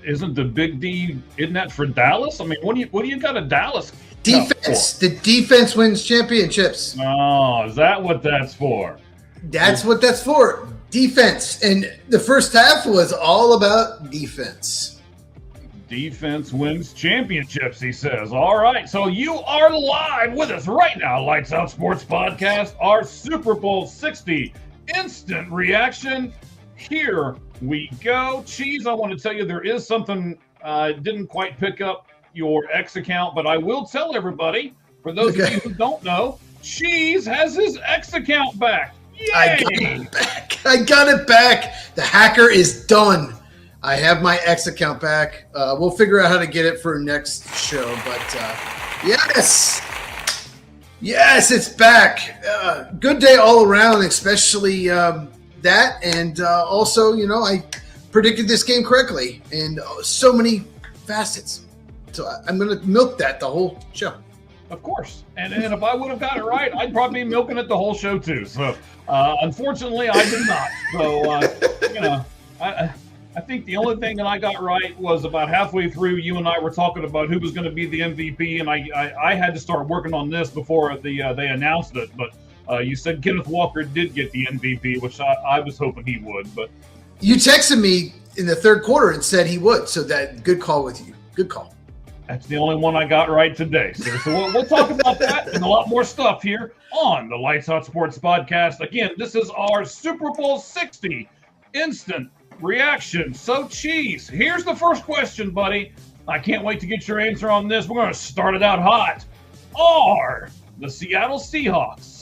Isn't the big D, isn't that for Dallas? I mean, what do you got a Dallas defense? The defense wins championships. Oh, is that what that's for? That's what that's for. Defense. And the first half was all about defense. Defense wins championships, he says. All right, so you are live with us right now, Lights Out Sports Podcast, our Super Bowl 60 instant reaction. Here we go. Cheese, I want to tell you there is something didn't quite pick up your X account, but I will tell everybody, for those of you who don't know, Cheese has his X account back. Yay! I got it back. The hacker is done. I have my X account back. We'll figure out how to get it for next show, but yes, it's back. Good day all around, especially that, and also, I predicted this game correctly, and so many facets. So I'm going to milk that the whole show. Of course, and if I would have got it right, I'd probably be milking it the whole show too. So unfortunately, I did not. So I think the only thing that I got right was about halfway through. You and I were talking about who was going to be the MVP, and I had to start working on this before they announced it, but. You said Kenneth Walker did get the MVP, which I was hoping he would. But you texted me in the third quarter and said he would. So that good call with you. Good call. That's the only one I got right today. So we'll talk about that and a lot more stuff here on the Lights Out Sports Podcast. Again, this is our Super Bowl 60 instant reaction. So, Cheese, here's the first question, buddy. I can't wait to get your answer on this. We're going to start it out hot. Are the Seattle Seahawks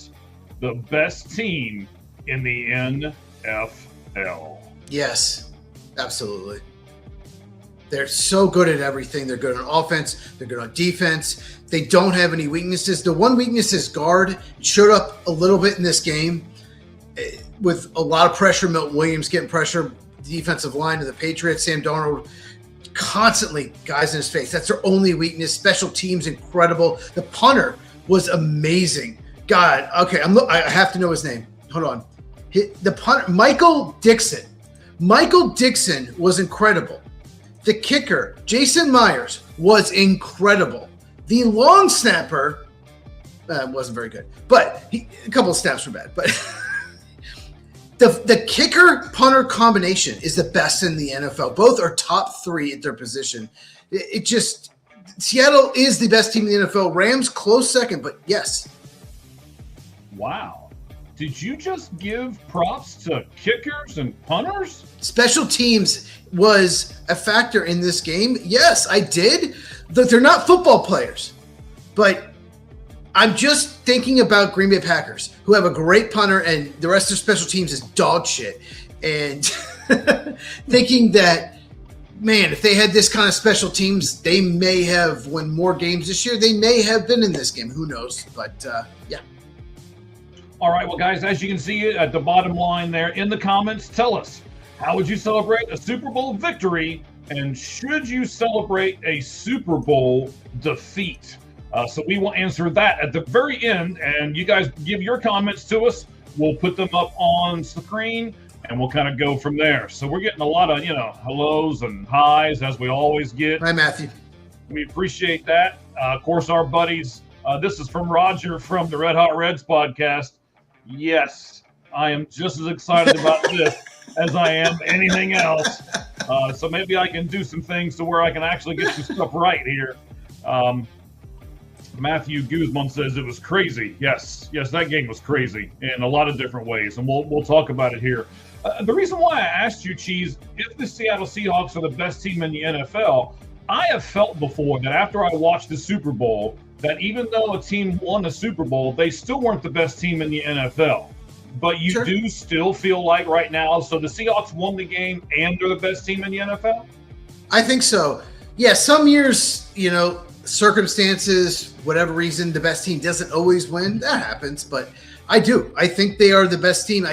the best team in the NFL? Yes, absolutely. They're so good at everything. They're good on offense. They're good on defense. They don't have any weaknesses. The one weakness is guard. It showed up a little bit in this game with a lot of pressure. Milton Williams getting pressure. The defensive line of the Patriots, Sam Darold, constantly guys in his face. That's their only weakness. Special teams, incredible. The punter was amazing. God, okay, I have to know his name. Hold on. The punter, Michael Dixon. Michael Dixon was incredible. The kicker, Jason Myers, was incredible. The long snapper wasn't very good, but a couple of snaps were bad. But the kicker punter combination is the best in the NFL. Both are top three at their position. It just Seattle is the best team in the NFL. Rams close second, but yes. Wow. Did you just give props to kickers and punters? Special teams was a factor in this game. Yes, I did. They're not football players, but I'm just thinking about Green Bay Packers, who have a great punter and the rest of their special teams is dog shit. And thinking that, man, if they had this kind of special teams, they may have won more games this year. They may have been in this game. Who knows? But yeah. All right, well, guys, as you can see at the bottom line there in the comments, tell us, how would you celebrate a Super Bowl victory, and should you celebrate a Super Bowl defeat? So we will answer that at the very end, and you guys give your comments to us. We'll put them up on screen, and we'll kind of go from there. So we're getting a lot of, hellos and highs, as we always get. Hi, Matthew. We appreciate that. Of course, our buddies, this is from Roger from the Red Hot Reds podcast. Yes, I am just as excited about this as I am anything else. So maybe I can do some things to where I can actually get some stuff right here. Matthew Guzman says it was crazy. Yes, that game was crazy in a lot of different ways, and we'll talk about it here. The reason why I asked you, Cheese, if the Seattle Seahawks are the best team in the NFL, I have felt before that after I watched the Super Bowl, that even though a team won a Super Bowl, they still weren't the best team in the NFL. But you do still feel like right now, so the Seahawks won the game and they're the best team in the NFL? I think so. Yeah, some years, circumstances, whatever reason, the best team doesn't always win. That happens, but I do. I think they are the best team.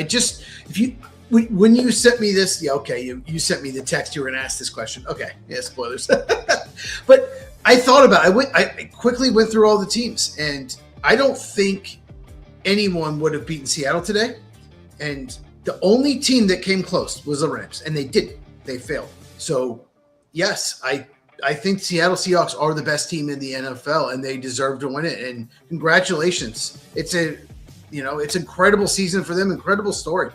When you sent me this, you sent me the text. You were going to ask this question. Okay, yeah, spoilers. But I thought about it. I quickly went through all the teams, and I don't think anyone would have beaten Seattle today. And the only team that came close was the Rams, and they didn't. They failed. So, yes, I think Seattle Seahawks are the best team in the NFL, and they deserve to win it. And congratulations. It's it's an incredible season for them, incredible story.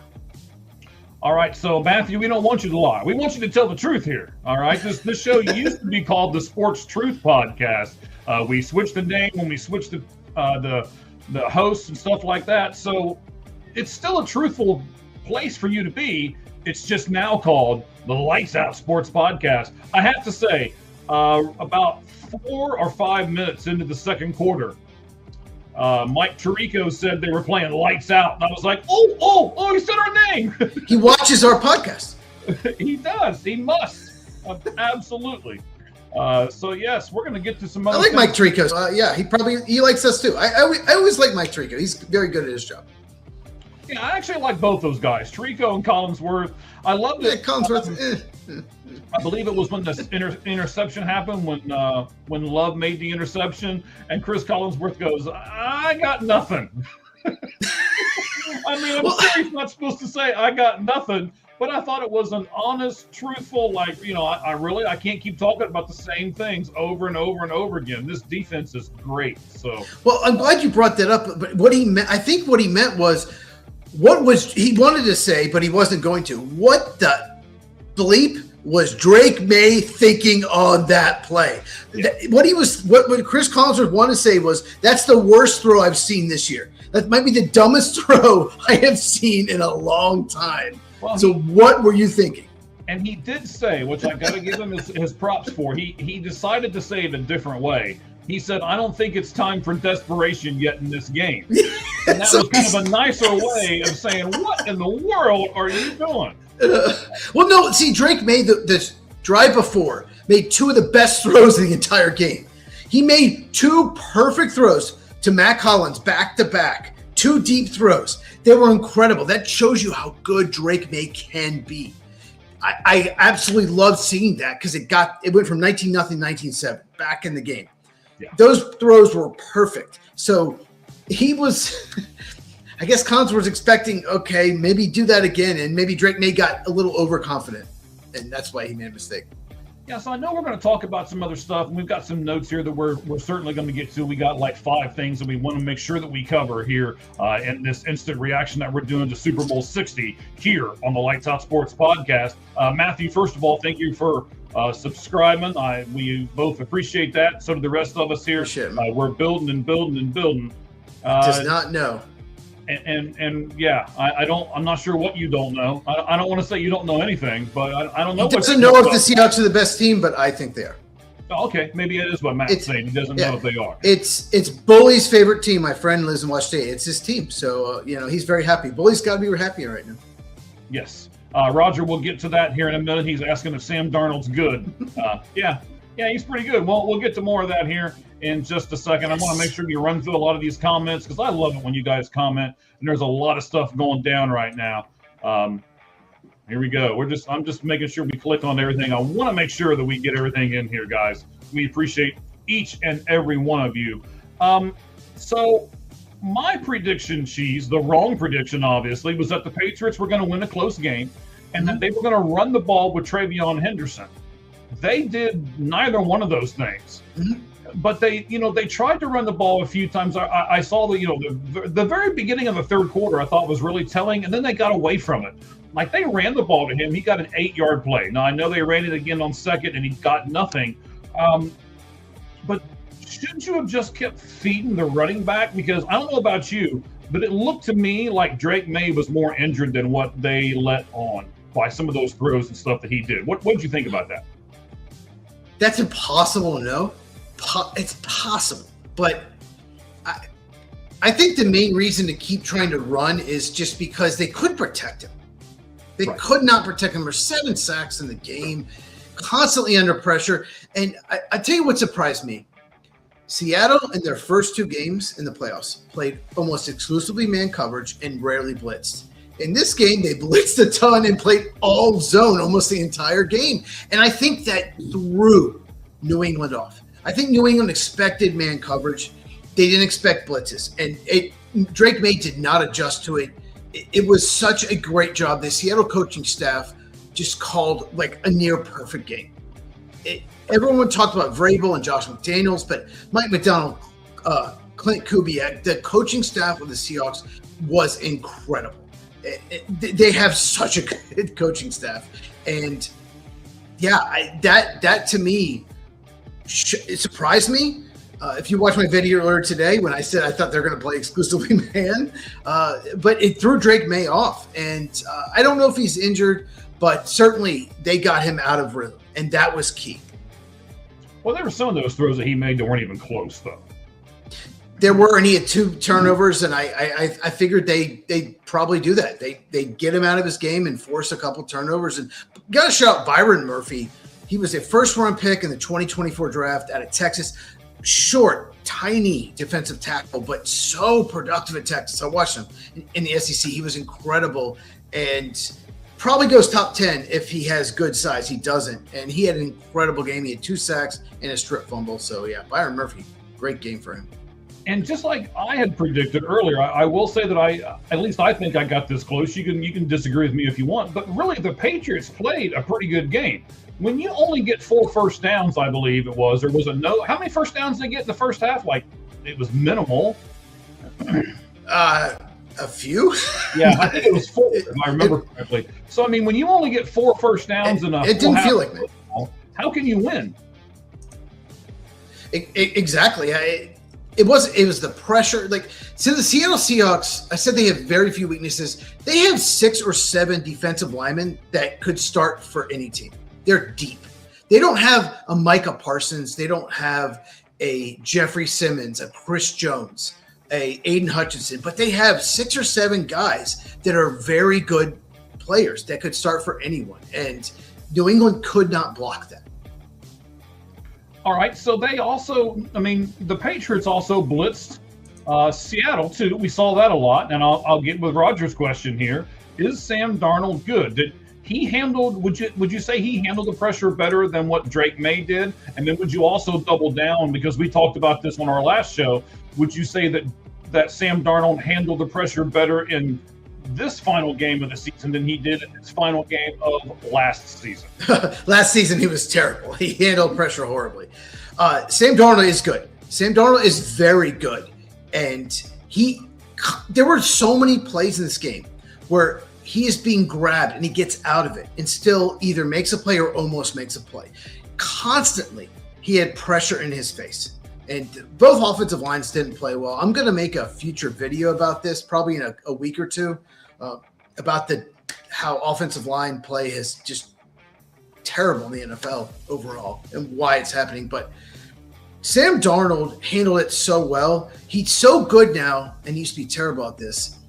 All right, so Matthew, we don't want you to lie. We want you to tell the truth here. All right, this show used to be called the Sports Truth Podcast. We switched the name when we switched the hosts and stuff like that. So it's still a truthful place for you to be. It's just now called the Lights Out Sports Podcast. I have to say, about 4 or 5 minutes into the second quarter, Mike Tirico said they were playing Lights Out. And I was like, oh, he said our name. He watches our podcast. He does. He must. Absolutely. So, yes, we're going to get to some other things. Mike Tirico. He likes us too. I always like Mike Tirico. He's very good at his job. Yeah, I actually like both those guys, Tirico and Collinsworth. I love that. Collinsworth. I believe it was when the interception happened, when Love made the interception, and Chris Collinsworth goes, "I got nothing." I mean, I'm sure he's not supposed to say "I got nothing," but I thought it was an honest, truthful, I can't keep talking about the same things over and over and over again. This defense is great. So, well, I'm glad you brought that up. But I think what he meant was, he wanted to say, but he wasn't going to. What the bleep was Drake May thinking on that play? Yeah. What Chris Collinsworth wanted to say was, that's the worst throw I've seen this year. That might be the dumbest throw I have seen in a long time. Well, so what were you thinking? And he did say, which I got to give him his props for, he decided to say it a different way. He said, "I don't think it's time for desperation yet in this game." And that was kind of a nicer way of saying, what in the world are you doing? Well, no, see, Drake made this drive before, made 2 of the best throws of the entire game. He made 2 perfect throws to Matt Collins back to back, 2 deep throws. They were incredible. That shows you how good Drake May can be. I absolutely loved seeing that because it went from 19-0, 19-7 back in the game. Yeah. Those throws were perfect. So he was, I guess Collins was expecting, okay, maybe do that again. And maybe Drake May got a little overconfident. And that's why he made a mistake. Yeah, so I know we're going to talk about some other stuff. And we've got some notes here that we're certainly going to get to. We got like 5 things that we want to make sure that we cover here in this instant reaction that we're doing to Super Bowl 60 here on the Lights Out Sports Podcast. Matthew, first of all, thank you for subscribing. We both appreciate that. So do the rest of us here. We're building and building and building. Does not know. And yeah, I'm not sure what you don't know. I don't want to say you don't know anything, but I don't know. He doesn't know if the Seahawks are the best team, but I think they are. Okay, maybe it is what Matt's saying. He doesn't know if they are. It's Bully's favorite team. My friend lives in Washington State. It's his team, so he's very happy. Bully's got to be happy right now. Yes, Roger. We'll get to that here in a minute. He's asking if Sam Darnold's good. Yeah, he's pretty good. Well, we'll get to more of that here in just a second. I want to make sure you run through a lot of these comments because I love it when you guys comment, and there's a lot of stuff going down right now. Here we go. I'm just making sure we click on everything. I want to make sure that we get everything in here, guys. We appreciate each and every one of you. So my prediction, Cheese, the wrong prediction, obviously, was that the Patriots were going to win a close game and that they were going to run the ball with Travion Henderson. They did neither one of those things. Mm-hmm. But they tried to run the ball a few times. I saw the very beginning of the third quarter I thought was really telling, and then they got away from it. Like they ran the ball to him. He got an 8-yard play. Now I know they ran it again on second, and he got nothing. But shouldn't you have just kept feeding the running back? Because I don't know about you, but it looked to me like Drake May was more injured than what they let on by some of those throws and stuff that he did. What did you think about that? That's impossible to know. It's possible, But I think the main reason to keep trying to run is just because they could protect him. They could not protect him. There's 7 sacks in the game, constantly under pressure. And I tell you what surprised me. Seattle, in their first 2 games in the playoffs, played almost exclusively man coverage and rarely blitzed. In this game, they blitzed a ton and played all zone almost the entire game. And I think that threw New England off. I think New England expected man coverage. They didn't expect blitzes. And Drake May did not adjust to it. It was such a great job. The Seattle coaching staff just called like a near perfect game. Everyone talked about Vrabel and Josh McDaniels, but Mike McDonald, Clint Kubiak, the coaching staff of the Seahawks was incredible. They have such a good coaching staff, and yeah, that to me, it surprised me. If you watch my video earlier today, when I said I thought they're going to play exclusively man, but it threw Drake May off, and I don't know if he's injured, but certainly they got him out of rhythm, and that was key. Well, there were some of those throws that he made that weren't even close, though. There were, and he had 2 turnovers, and I figured they probably do that. They get him out of his game and force a couple turnovers. And got to shout out Byron Murphy. He was a first-round pick in the 2024 draft out of Texas. Short, tiny defensive tackle, but so productive at Texas. I watched him in the SEC. He was incredible, and probably goes top 10 if he has good size. He doesn't, and he had an incredible game. He had 2 sacks and a strip fumble. So yeah, Byron Murphy, great game for him. And just like I had predicted earlier, I will say that I think I got this close. You can disagree with me if you want, but really the Patriots played a pretty good game. When you only get 4 first downs, I believe it was, or was it no? How many first downs did they get in the first half? Like, it was minimal. A few. Yeah, I think it was 4, if I remember correctly. So I mean, when you only get 4 first downs in a it didn't feel like that. How can you win? Exactly. It was the pressure. Like, so the Seattle Seahawks, I said they have very few weaknesses. They have 6 or 7 defensive linemen that could start for any team. They're deep. They don't have a Micah Parsons. They don't have a Jeffrey Simmons, a Chris Jones, a Aiden Hutchinson, but they have 6 or 7 guys that are very good players that could start for anyone. And New England could not block that. All right, so they also, the Patriots also blitzed Seattle too. We saw that a lot, and I'll get with Roger's question here. Is Sam Darnold good? Did he handled? Would you say he handled the pressure better than what Drake May did? And then would you also double down, because we talked about this on our last show? Would you say that Sam Darnold handled the pressure better in this final game of the season than he did in his final game of last season? Last season, he was terrible. He handled pressure horribly. Sam Darnold is good. Sam Darnold is very good. And there were so many plays in this game where he is being grabbed and he gets out of it and still either makes a play or almost makes a play. Constantly, he had pressure in his face. And both offensive lines didn't play well. I'm going to make a future video about this, probably in a week or two, about how offensive line play is just terrible in the NFL overall and why it's happening. But Sam Darnold handled it so well. He's so good now, and he used to be terrible at this,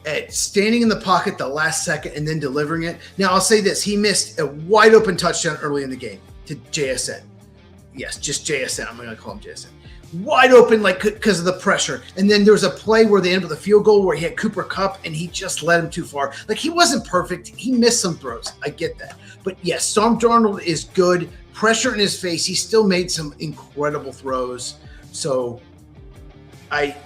at standing in the pocket the last second and then delivering it. Now, I'll say this. He missed a wide open touchdown early in the game to JSN. Yes, just JSN. I'm going to call him JSN. Wide open, like, because of the pressure. And then there was a play where they ended with a field goal where he had Cooper Kupp and he just led him too far. Like, he wasn't perfect. He missed some throws. I get that. But yes, Sam Darnold is good. Pressure in his face. He still made some incredible throws. So I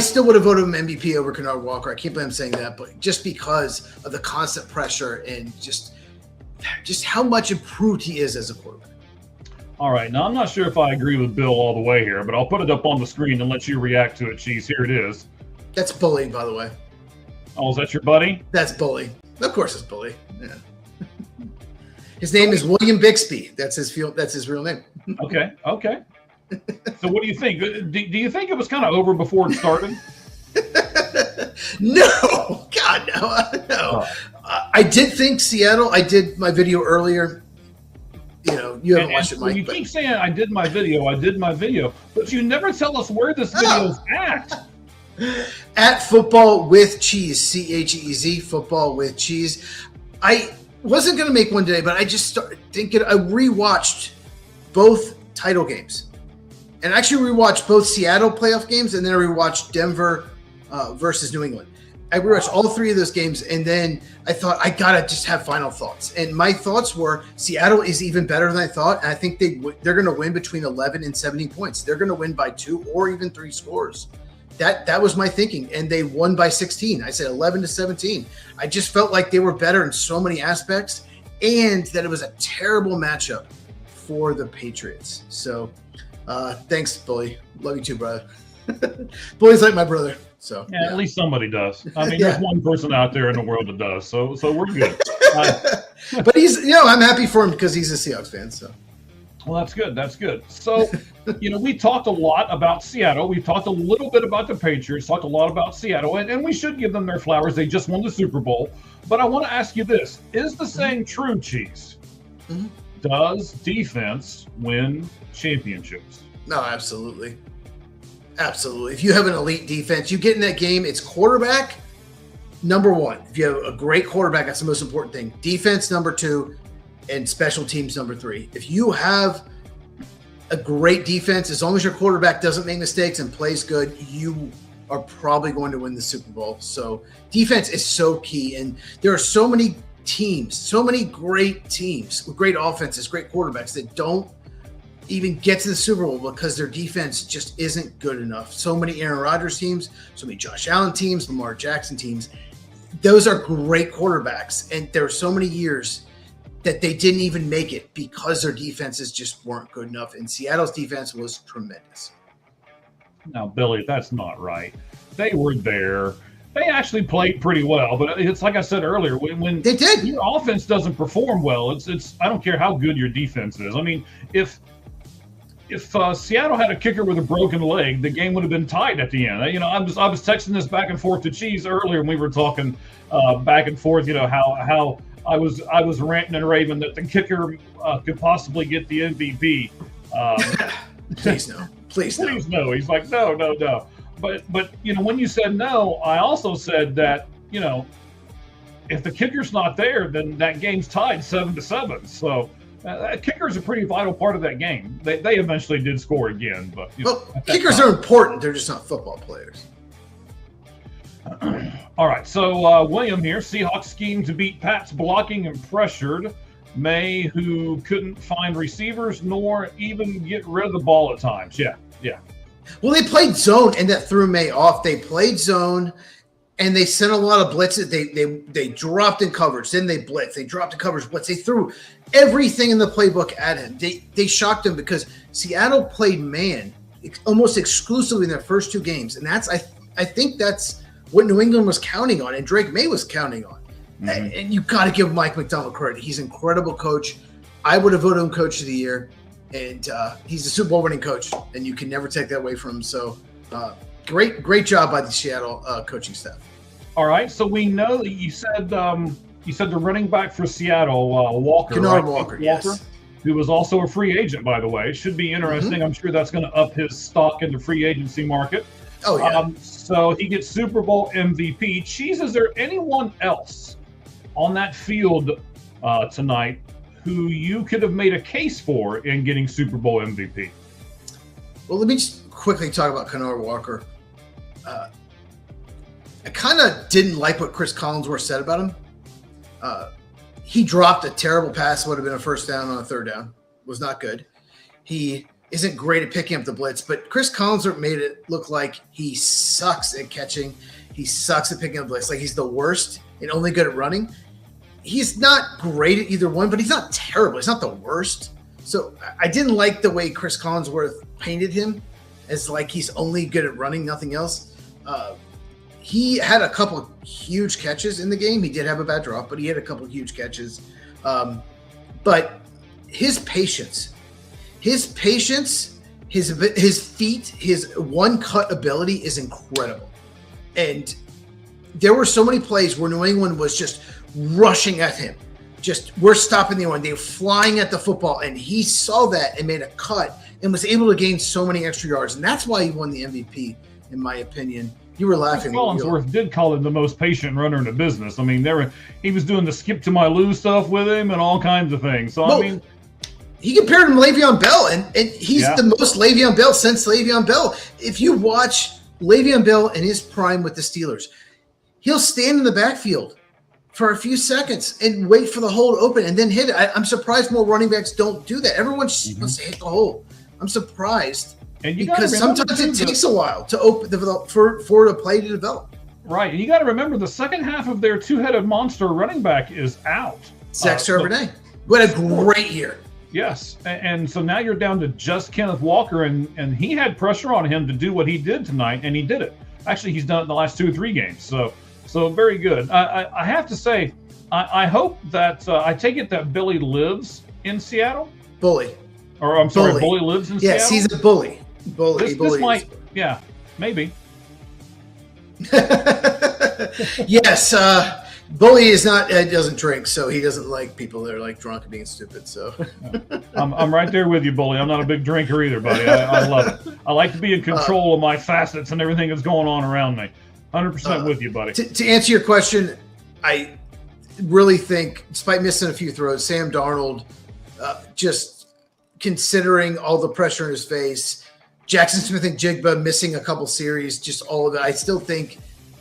still would have voted him MVP over Kennard Walker. I can't believe I'm saying that, but just because of the constant pressure and just how much improved he is as a quarterback. All right. Now, I'm not sure if I agree with Bill all the way here, but I'll put it up on the screen and let you react to it, Cheese. Here it is. That's bullying, by the way. Oh, is that your buddy? That's bully. Of course it's bully. Yeah. His name is William Bixby. That's his real name. Okay. So what do you think? Do you think it was kind of over before it started? No. God, no. I did think Seattle, I did my video earlier, You haven't watched it, Mike. You keep saying I did my video, but you never tell us where this video is at. At Football with Cheese, CHEZ, Football with Cheese. I wasn't going to make one today, but I just started thinking. I rewatched both title games, and actually rewatched both Seattle playoff games, and then I rewatched Denver versus New England. I rewatched all three of those games, and then I thought I gotta just have final thoughts. And my thoughts were Seattle is even better than I thought, and I think they're going to win between 11 and 17 points. They're going to win by 2 or even 3 scores. That was my thinking, and they won by 16. I said 11-17. I just felt like they were better in so many aspects, and that it was a terrible matchup for the Patriots. So, thanks, Bully. Love you too, brother. Bully's like my brother. So yeah, at least somebody does. I mean, there's one person out there in the world that does. So we're good. But he's, I'm happy for him because he's a Seahawks fan. So. Well, that's good. That's good. So, we talked a lot about Seattle. We talked a little bit about the Patriots, talked a lot about Seattle, and we should give them their flowers. They just won the Super Bowl. But I want to ask you this. Is the saying true, Cheese? Mm-hmm. Does defense win championships? No, absolutely. Absolutely. If you have an elite defense, you get in that game, it's quarterback, number one. If you have a great quarterback, that's the most important thing. Defense, number 2. And special teams, number 3. If you have a great defense, as long as your quarterback doesn't make mistakes and plays good, you are probably going to win the Super Bowl. So defense is so key. And there are so many teams, so many great teams with great offenses, great quarterbacks that don't even get to the Super Bowl because their defense just isn't good enough. So many Aaron Rodgers teams, so many Josh Allen teams, Lamar Jackson teams. Those are great quarterbacks. And there are so many years that they didn't even make it because their defenses just weren't good enough. And Seattle's defense was tremendous. Now, Billy, that's not right. They were there. They actually played pretty well, but it's like I said earlier, when they did, your offense doesn't perform well, it's I don't care how good your defense is. I mean, if Seattle had a kicker with a broken leg, the game would have been tied at the end. I was texting this back and forth to Cheese earlier, and we were talking back and forth. How I was ranting and raving that the kicker could possibly get the MVP. Please no. Please no. He's like, no. But when you said no, I also said that, if the kicker's not there, then that game's tied 7-7. So kicker's a pretty vital part of that game. They eventually did score again, but kickers are important. They're just not football players. All right, so William here. Seahawks schemed to beat Pats blocking and pressured May, who couldn't find receivers nor even get rid of the ball at times. Yeah. Well, they played zone, and that threw May off. They played zone, and they sent a lot of blitzes. They dropped in coverage. Then they blitzed. They dropped in coverage, blitz. They threw everything in the playbook at him. They shocked him because Seattle played man almost exclusively in their first 2 games, and I think that's what New England was counting on, and Drake May was counting on. Mm-hmm. And you got to give Mike McDonald credit. He's an incredible coach. I would have voted him Coach of the Year, and he's a Super Bowl winning coach, and you can never take that away from him. So great job by the Seattle coaching staff. All right, so we know that you said the running back for Seattle, Walker. Kennard Walker, yes. Who was also a free agent, by the way. Should be interesting. Mm-hmm. I'm sure that's going to up his stock in the free agency market. Oh, yeah. So he gets Super Bowl MVP. Cheese, is there anyone else on that field tonight who you could have made a case for in getting Super Bowl MVP? Well, let me just quickly talk about Kennard Walker. I kind of didn't like what Chris Collinsworth said about him. He dropped a terrible pass, would have been a first down on a third down. Was not good. He isn't great at picking up the blitz, but Chris Collinsworth made it look like he sucks at catching. He sucks at picking up blitz. Like he's the worst and only good at running. He's not great at either one, but he's not terrible. He's not the worst. So I didn't like the way Chris Collinsworth painted him as like he's only good at running, nothing else. He had a couple of huge catches in the game. He did have a bad drop, but he had a couple of huge catches. But his patience, his feet, his one-cut ability is incredible. And there were so many plays where New England was just rushing at him, just we're stopping the one. They were flying at the football, and he saw that and made a cut and was able to gain so many extra yards, and that's why he won the MVP, in my opinion. You were laughing. Collinsworth did call him the most patient runner in the business. I mean, he was doing the skip to my loo stuff with him and all kinds of things. So I mean, he compared him to Le'Veon Bell, and he's the most Le'Veon Bell since Le'Veon Bell. If you watch Le'Veon Bell in his prime with the Steelers, he'll stand in the backfield for a few seconds and wait for the hole to open and then hit it. I'm surprised more running backs don't do that. Everyone just wants to hit the hole. I'm surprised. And because sometimes it takes a while to open for a play to develop. Right, and you got to remember the second half of their two-headed monster running back is out. Zach Charbonnet, who had a great year. Yes, and so now you're down to just Kenneth Walker, and he had pressure on him to do what he did tonight, and he did it. Actually, he's done it in the last 2 or 3 games, so very good. I have to say, I hope that I take it that Billy lives in Seattle. Bully. Or I'm sorry, Bully lives in Seattle. Yes, he's a bully. Bully might, yeah, maybe. Yes, Bully is not. Doesn't drink, so he doesn't like people that are like drunk and being stupid. So I'm right there with you, Bully. I'm not a big drinker either, buddy. I love it. I like to be in control of my facets and everything that's going on around me. 100% with you, buddy. To answer your question, I really think, despite missing a few throws, Sam Darnold, just considering all the pressure in his face. Jackson Smith and Jigba missing a couple series, just all of it. I still think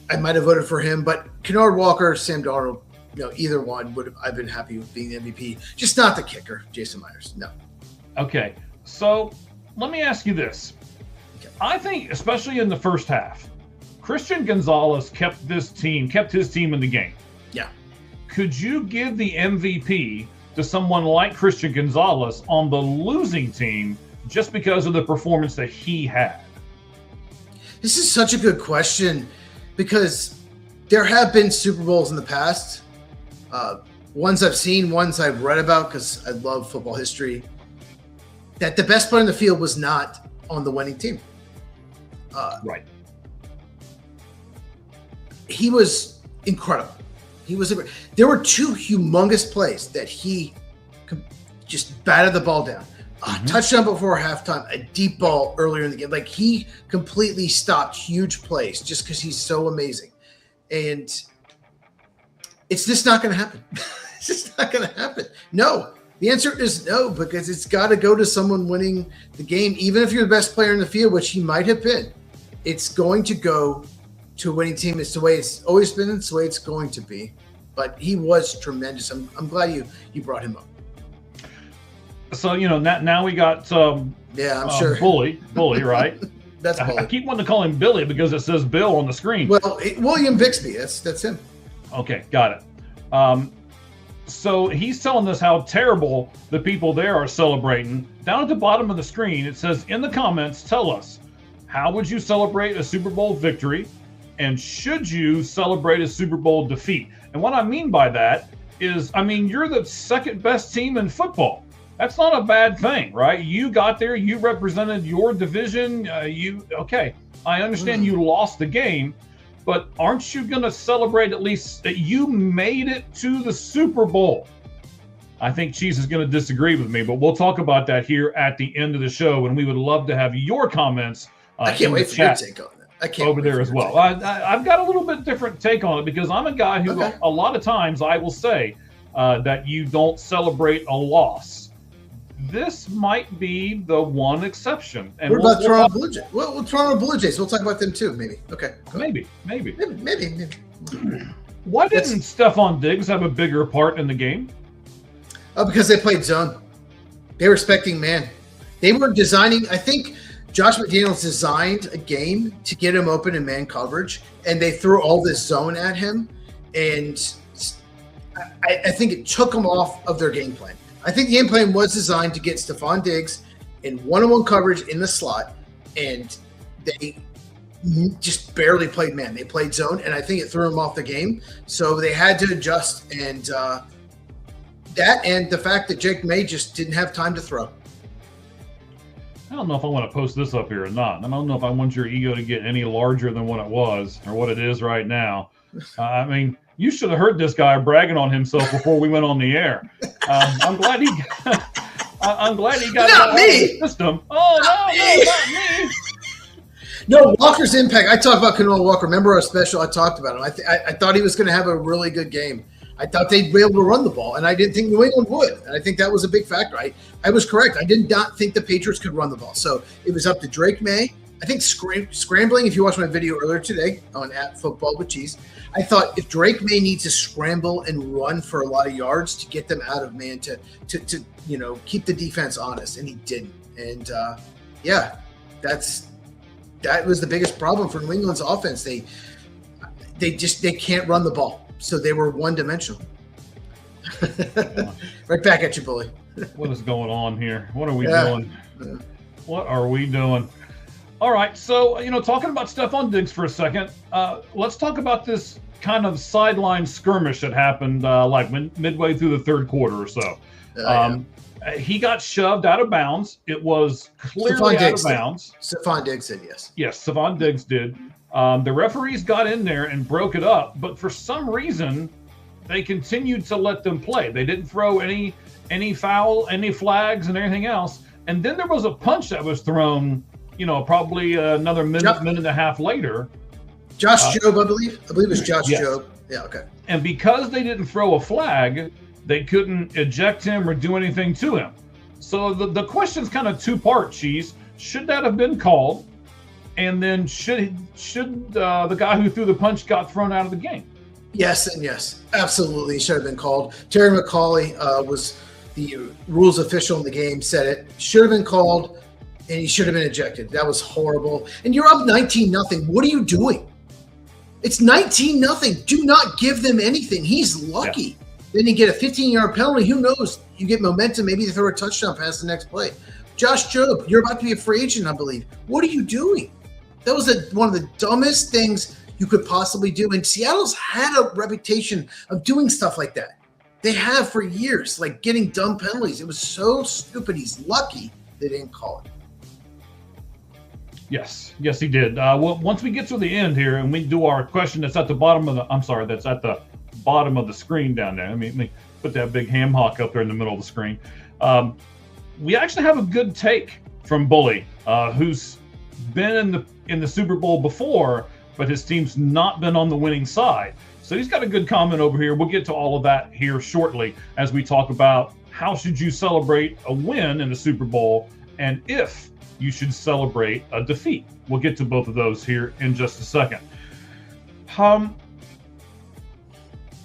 I might have voted for him, but Kennard Walker, Sam Darnold, either one I've been happy with being the MVP. Just not the kicker, Jason Myers. No. Okay, so let me ask you this. Okay. I think, especially in the first half, Christian Gonzalez kept his team in the game. Yeah. Could you give the MVP to someone like Christian Gonzalez on the losing team just because of the performance that he had? This is such a good question because there have been Super Bowls in the past. Ones I've seen, ones I've read about because I love football history, that the best player in the field was not on the winning team. Right. He was incredible. There were 2 humongous plays that he just batted the ball down. Touchdown before halftime, a deep ball earlier in the game. Like, he completely stopped huge plays just because he's so amazing. And it's just not going to happen. It's just not going to happen. No. The answer is no, because it's got to go to someone winning the game. Even if you're the best player in the field, which he might have been, it's going to go to a winning team. It's the way it's always been. It's the way it's going to be. But he was tremendous. I'm glad you brought him up. So, now we got I'm sure. Bully, right? That's Bully. I keep wanting to call him Billy because it says Bill on the screen. Well, William Bixby, that's him. Okay, got it. So he's telling us how terrible the people there are celebrating. Down at the bottom of the screen, it says, in the comments, tell us, how would you celebrate a Super Bowl victory? And should you celebrate a Super Bowl defeat? And what I mean by that is, you're the second best team in football. That's not a bad thing, right? You got there, you represented your division. I understand you lost the game, but aren't you going to celebrate at least that you made it to the Super Bowl? I think Cheese is going to disagree with me, but we'll talk about that here at the end of the show, and we would love to have your comments. I can't wait for your take on that. I can't over there as well. I've got a little bit different take on it because I'm a guy who a lot of times I will say that you don't celebrate a loss. This might be the one exception. And what about Toronto Blue Jays? Well, Toronto Blue Jays. We'll talk about them too, maybe. Okay. Maybe. Why didn't Stephon Diggs have a bigger part in the game? Because they played zone. They were respecting man. They were designing. I think Josh McDaniels designed a game to get him open in man coverage, and they threw all this zone at him, and I think it took them off of their game plan. I think the game plan was designed to get Stephon Diggs in one-on-one coverage in the slot, and they just barely played man. They played zone, and I think it threw them off the game. So they had to adjust, and that and the fact that Jake May just didn't have time to throw. I don't know if I want to post this up here or not. I don't know if I want your ego to get any larger than what it was or what it is right now. You should have heard this guy bragging on himself before we went on the air. I'm glad he I'm glad he got Not it out me. of the system. Oh, not me. No, Walker's impact. I talked about Kanoa Walker. Remember our special? I talked about him. I thought he was going to have a really good game. I thought they'd be able to run the ball, and I didn't think New England would. And I think that was a big factor. I was correct. I did not think the Patriots could run the ball. So it was up to Drake May. I think scrambling, if you watched my video earlier today on @Football with Cheese, I thought if Drake May needs to scramble and run for a lot of yards to get them out of man to keep the defense honest, and he didn't. And that was the biggest problem for New England's offense. They can't run the ball, so they were one-dimensional. Right back at you, bully. What is going on here? What are we doing? What are we doing? All right, so talking about Stephon Diggs for a second, let's talk about this kind of sideline skirmish that happened midway through the third quarter or so. He got shoved out of bounds. It was clearly out of bounds. Stephon Diggs did, yes. Yes, Stephon Diggs did. The referees got in there and broke it up, but for some reason, they continued to let them play. They didn't throw any foul, any flags, and anything else. And then there was a punch that was thrown, probably another minute and a half later. Josh Jobe, I believe. I believe it was Josh Jobe. Yeah, okay. And because they didn't throw a flag, they couldn't eject him or do anything to him. So the question's kind of two-part, Cheese. Should that have been called? And then should the guy who threw the punch got thrown out of the game? Yes and yes. Absolutely. It should have been called. Terry McCauley was the rules official in the game, said it. Should have been called, and he should have been ejected. That was horrible. And you're up 19-0. What are you doing? It's 19-0. Do not give them anything. He's lucky. Yeah. Then you get a 15-yard penalty. Who knows? You get momentum. Maybe they throw a touchdown pass the next play. Josh Jobe, you're about to be a free agent, I believe. What are you doing? That was one of the dumbest things you could possibly do. And Seattle's had a reputation of doing stuff like that. They have for years, like getting dumb penalties. It was so stupid. He's lucky they didn't call it. Yes, he did. Well, once we get to the end here and we do our question that's at the bottom of that's at the bottom of the screen down there. Let me put that big ham hock up there in the middle of the screen. We actually have a good take from Bully, who's been in the Super Bowl before, but his team's not been on the winning side. So he's got a good comment over here. We'll get to all of that here shortly as we talk about how should you celebrate a win in the Super Bowl and if you should celebrate a defeat. We'll get to both of those here in just a second.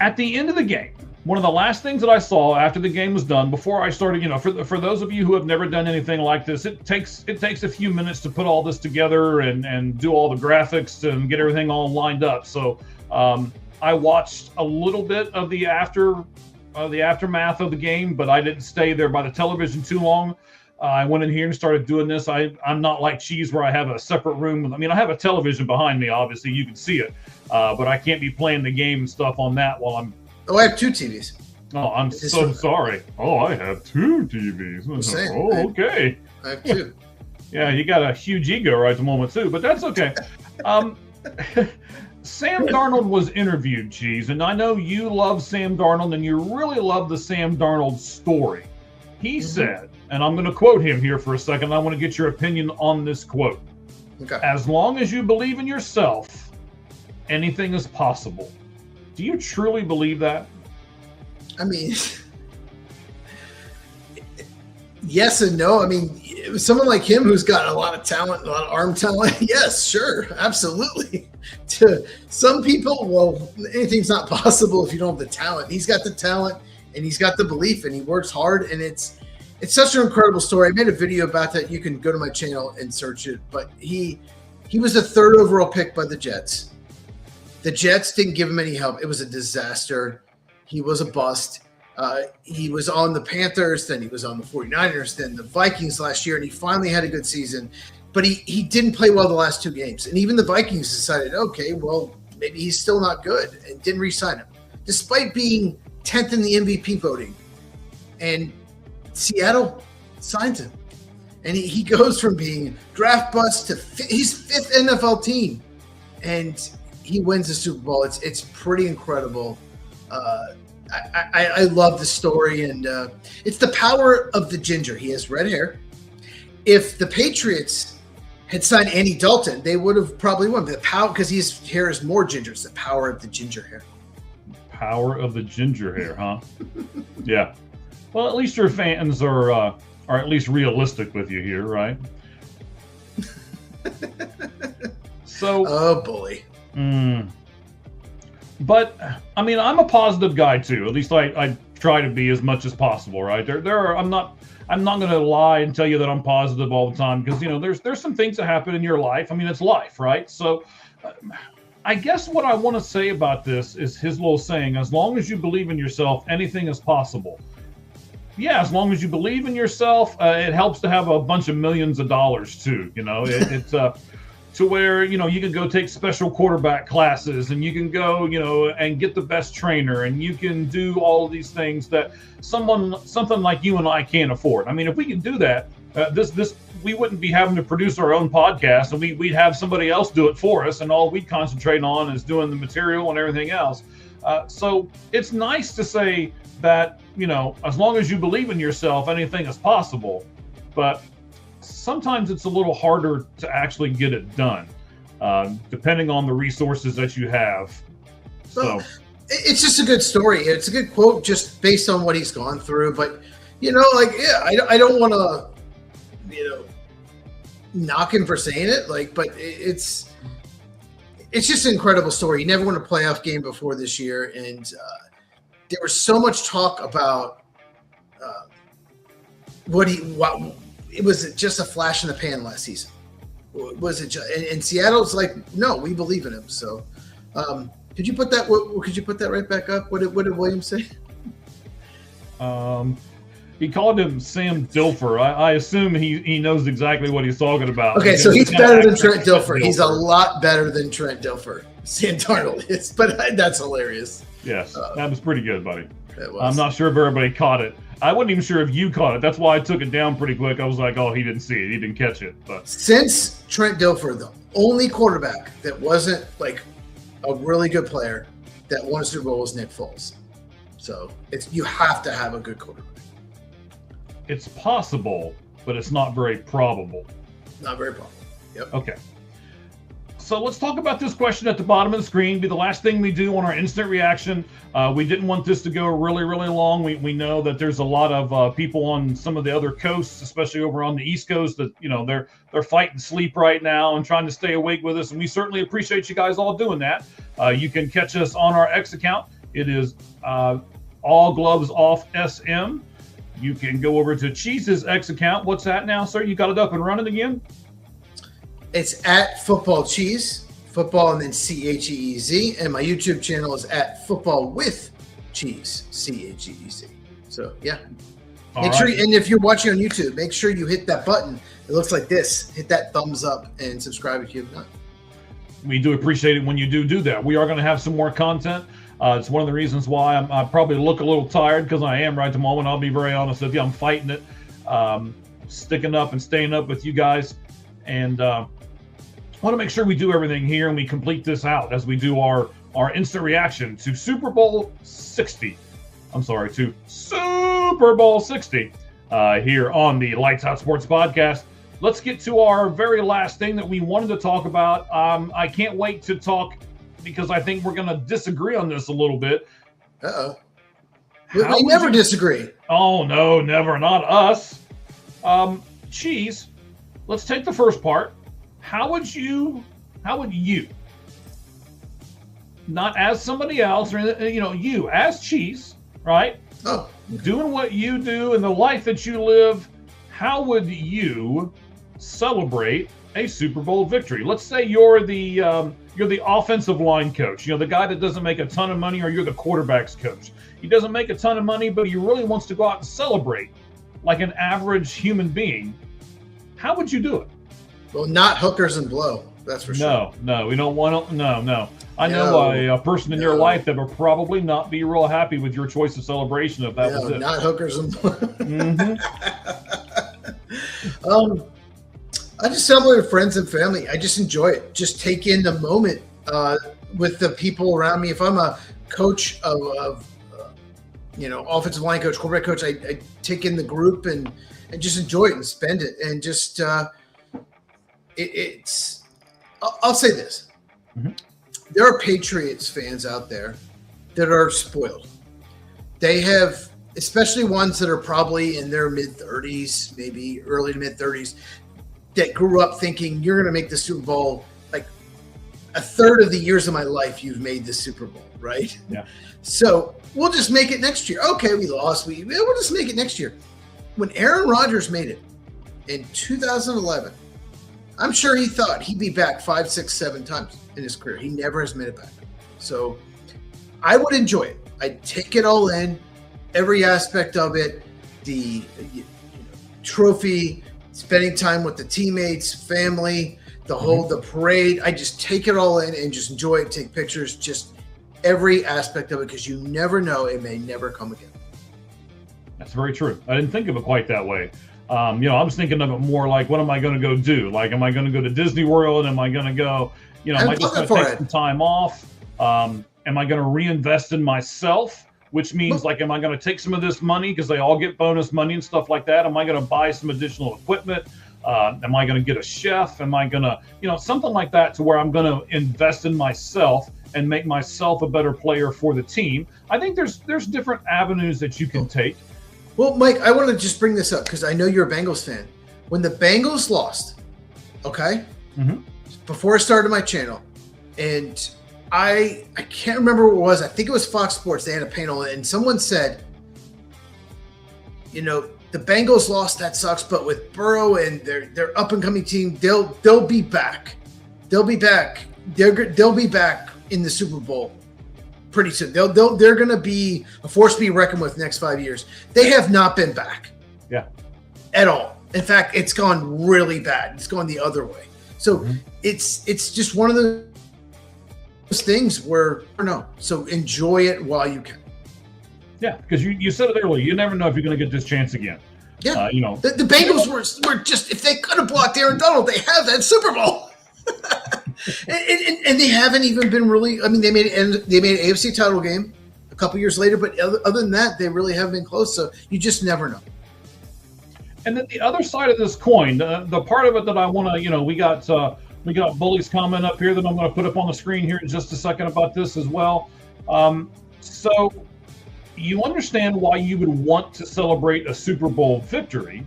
At the end of the game, one of the last things that I saw after the game was done, before I started, for those of you who have never done anything like this, it takes a few minutes to put all this together and do all the graphics and get everything all lined up. So I watched a little bit of the aftermath of the game, but I didn't stay there by the television too long. I went in here and started doing this. I'm not like Cheese where I have a separate room. I have a television behind me, obviously you can see it, but I can't be playing the game and stuff on that while I'm. Oh, I have two TVs. Oh, I'm so sorry. Oh, I have two TVs. Oh, okay. I have two. Yeah, you got a huge ego right at the moment too, but that's okay. Sam Darnold was interviewed, Cheese, and I know you love Sam Darnold and you really love the Sam Darnold story. He said, and I'm going to quote him here for a second. I want to get your opinion on this quote. Okay. As long as you believe in yourself, anything is possible. Do you truly believe that? Yes and no. Someone like him who's got a lot of talent, a lot of arm talent. Yes, sure, absolutely. To some people, well, anything's not possible if you don't have the talent. He's got the talent and he's got the belief and he works hard, and it's such an incredible story. I made a video about that. You can go to my channel and search it. But he was the third overall pick by the Jets. The Jets didn't give him any help. It was a disaster. He was a bust. He was on the Panthers, then he was on the 49ers, then the Vikings last year, and he finally had a good season. But he didn't play well the last two games. And even the Vikings decided, okay, well, maybe he's still not good, and didn't re-sign him, despite being 10th in the MVP voting. And Seattle signed him. And he goes from being draft bust to he's fifth NFL team. And he wins the Super Bowl. It's pretty incredible. I love the story, and it's the power of the ginger. He has red hair. If the Patriots had signed Andy Dalton, they would have probably won. The power, because his hair is more ginger. It's the power of the ginger hair. Power of the ginger hair, huh? Yeah. Well, at least your fans are at least realistic with you here, right? So. Oh boy. But I mean, I'm a positive guy too. At least I try to be as much as possible, right? I'm not going to lie and tell you that I'm positive all the time, because there's some things that happen in your life. I mean, it's life, right? So I guess what I want to say about this is his little saying: as long as you believe in yourself, anything is possible. Yeah, as long as you believe in yourself, it helps to have a bunch of millions of dollars too. It's to where you can go take special quarterback classes, and you can go and get the best trainer, and you can do all of these things that something like you and I can't afford. I mean, if we can do that, we wouldn't be having to produce our own podcast, and we'd have somebody else do it for us, and all we'd concentrate on is doing the material and everything else. So it's nice to say that as long as you believe in yourself, anything is possible. But sometimes it's a little harder to actually get it done, depending on the resources that you have. So it's just a good story. It's a good quote just based on what he's gone through. But I don't want to knock him for saying it. But it's just an incredible story. He never won a playoff game before this year, and there was so much talk about it was just a flash in the pan last season. Was it? And Seattle's like, no, we believe in him. So, could you put that right back up? What did Williams say? He called him Sam Dilfer. I assume he knows exactly what he's talking about. Okay, so he's better than Trent Dilfer. He's a lot better than Trent Dilfer. Sam Darnold is, but that's hilarious. Yes, that was pretty good, buddy. It was. I'm not sure if everybody caught it. I wasn't even sure if you caught it. That's why I took it down pretty quick. I was like, oh, he didn't see it. He didn't catch it. But since Trent Dilfer, the only quarterback that wasn't like a really good player that won a Super Bowl was Nick Foles. So you have to have a good quarterback. It's possible, but it's not very probable. Not very probable. Yep. Okay. So let's talk about this question at the bottom of the screen. Be the last thing we do on our instant reaction. We didn't want this to go really, really long. We know that there's a lot of people on some of the other coasts, especially over on the East Coast, that they're fighting sleep right now and trying to stay awake with us. And we certainly appreciate you guys all doing that. You can catch us on our X account. It is All Gloves Off SM. You can go over to Cheese's X account. What's that now, sir? You got it up and running again? It's at Football Cheese, football and then CHEEZ, and my YouTube channel is at Football with Cheese, CHEEZ. So yeah, make sure. And if you're watching on YouTube, make sure you hit that button. It looks like this. Hit that thumbs up and subscribe if you have not. We do appreciate it when you do that. We are going to have some more content. It's one of the reasons why I probably look a little tired, because I am right at the moment. I'll be very honest with you. I'm fighting it, sticking up and staying up with you guys, and want to make sure we do everything here and we complete this out as we do our instant reaction to Super Bowl 60. I'm sorry, to Super Bowl 60 here on the Lights Out Sports Podcast. Let's get to our very last thing that we wanted to talk about. I can't wait to talk, because I think we're going to disagree on this a little bit. Uh-oh. We never disagree. Oh, no, never. Not us. Cheese, let's take the first part. How would you, not as somebody else, or you as Cheese, right? Oh, doing what you do and the life that you live, how would you celebrate a Super Bowl victory? Let's say you're the offensive line coach, the guy that doesn't make a ton of money, or you're the quarterback's coach. He doesn't make a ton of money, but he really wants to go out and celebrate like an average human being. How would you do it? Well, not hookers and blow. That's for sure. No, we don't want to. No. I know a person in your life that would probably not be real happy with your choice of celebration if that was it. Not hookers and blow. Mm-hmm. I just celebrate with friends and family. I just enjoy it. Just take in the moment. with the people around me. If I'm a coach of offensive line coach, quarterback coach, I take in the group and just enjoy it and spend it. And just I'll say this. Mm-hmm. There are Patriots fans out there that are spoiled. They have, especially ones that are probably in their mid-30s, maybe early to mid-30s, that grew up thinking you're going to make the Super Bowl. Like a third of the years of my life, you've made the Super Bowl, right? Yeah. So we'll just make it next year. Okay, we lost. We'll just make it next year. When Aaron Rodgers made it in 2011, I'm sure he thought he'd be back 5, 6, 7 times in his career. He never has made it back. So I would enjoy it. I'd take it all in, every aspect of it, the trophy, spending time with the teammates, family, the parade. I just take it all in and just enjoy it, take pictures, just every aspect of it, because you never know, it may never come again. That's very true. I didn't think of it quite that way. I was thinking of it more like, what am I going to go do? Like, am I going to go to Disney World? Am I going to go, am I just going to take some time off? Am I going to reinvest in myself? Which means, like, am I going to take some of this money because they all get bonus money and stuff like that? Am I going to buy some additional equipment? Am I going to get a chef? Am I going to, something like that, to where I'm going to invest in myself and make myself a better player for the team? I think there's different avenues that you can take. Well, Mike, I want to just bring this up because I know you're a Bengals fan. When the Bengals lost, okay, before I started my channel, and I can't remember what it was. I think it was Fox Sports. They had a panel, and someone said, the Bengals lost, that sucks, but with Burrow and their up and coming team, they'll be back. They'll be back. They'll be back in the Super Bowl pretty soon. They're going to be a force to be reckoned with next 5 years. They have not been back. Yeah. At all. In fact, it's gone really bad. It's gone the other way. So it's just one of those things where, so enjoy it while you can. Yeah, because you said it earlier. You never know if you're going to get this chance again. Yeah. The Bengals were just, if they could have blocked Aaron Donald, they have that Super Bowl. and they haven't even been really. I mean, they made an AFC title game a couple years later, but other than that, they really haven't been close. So you just never know. And then the other side of this coin, the part of it that I want to, we got Bully's comment up here that I'm going to put up on the screen here in just a second about this as well. So you understand why you would want to celebrate a Super Bowl victory,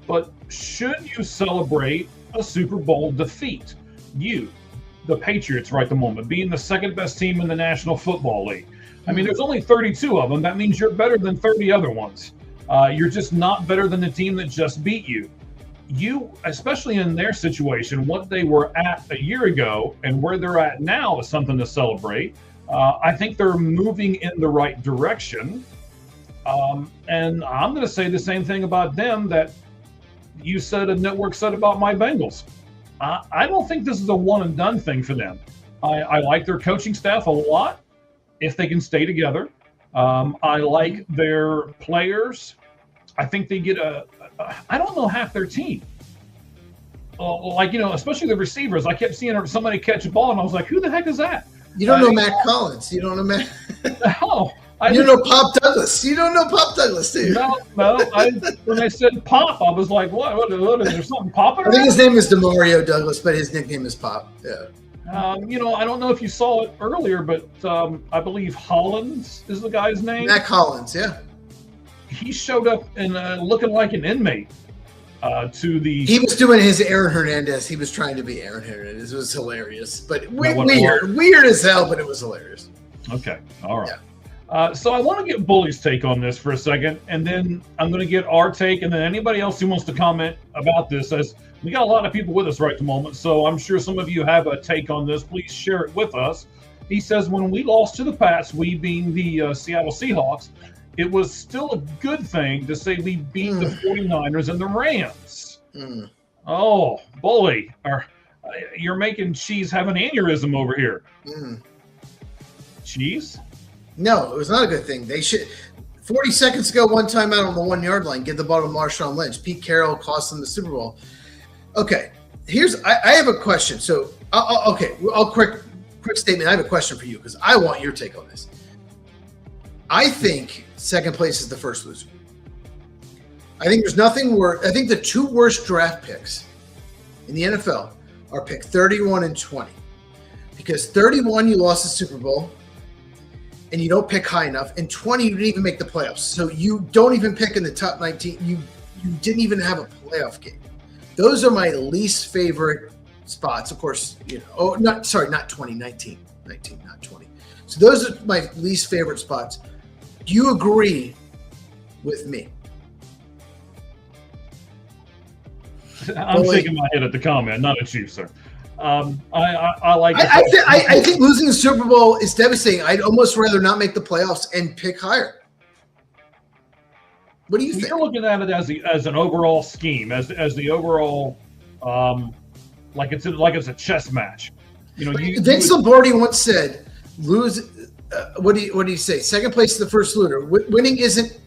but should you celebrate a Super Bowl defeat? You, the Patriots right at the moment, being the second best team in the National Football League. I mean, there's only 32 of them. That means you're better than 30 other ones. You're just not better than the team that just beat you. You, especially in their situation, what they were at a year ago and where they're at now is something to celebrate. I think they're moving in the right direction. And I'm going to say the same thing about them that you said and Network said about my Bengals. I don't think this is a one and done thing for them. I like their coaching staff a lot if they can stay together. I like their players. I think they get I don't know half their team. Especially the receivers. I kept seeing somebody catch a ball and I was like, who the heck is that? You don't know Matt Collins. You don't know Matt. No. You don't know Pop Douglas. You don't know Pop Douglas, do you? No. When they said Pop, I was like, what is there something popping around? I think his name is Demario Douglas, but his nickname is Pop. Yeah. I don't know if you saw it earlier, but I believe Hollins is the guy's name. Matt Collins, yeah. He showed up and looking like an inmate He was doing his Aaron Hernandez. He was trying to be Aaron Hernandez. It was hilarious, but weird as hell, but it was hilarious. Okay, all right. Yeah. So I want to get Bully's take on this for a second, and then I'm going to get our take, and then anybody else who wants to comment about this. As we got a lot of people with us right at the moment, so I'm sure some of you have a take on this. Please share it with us. He says, when we lost to the Pats, we being the Seattle Seahawks, it was still a good thing to say we beat the 49ers and the Rams. Oh, Bully, you're making Cheese have an aneurysm over here. Cheese? No, it was not a good thing. They should. 40 seconds ago, one time out on the 1 yard line, give the ball to Marshawn Lynch. Pete Carroll cost them the Super Bowl. Okay, I have a question. So, I'll quick statement. I have a question for you because I want your take on this. I think second place is the first loser. I think there's nothing worse. I think the two worst draft picks in the NFL are pick 31 and 20. Because 31, you lost the Super Bowl, and you don't pick high enough. And 20, you didn't even make the playoffs. So you don't even pick in the top 19. You didn't even have a playoff game. Those are my least favorite spots. Of course, not 20, 19, not 20. So those are my least favorite spots. Do you agree with me? I'm shaking my head at the comment, not at you, sir. I like. I think losing the Super Bowl is devastating. I'd almost rather not make the playoffs and pick higher. What do you think? You're looking at it as an overall scheme, as the overall, like it's a chess match. Vince Lombardi once said, "Lose." What do you say? Second place is the first loser. Winning isn't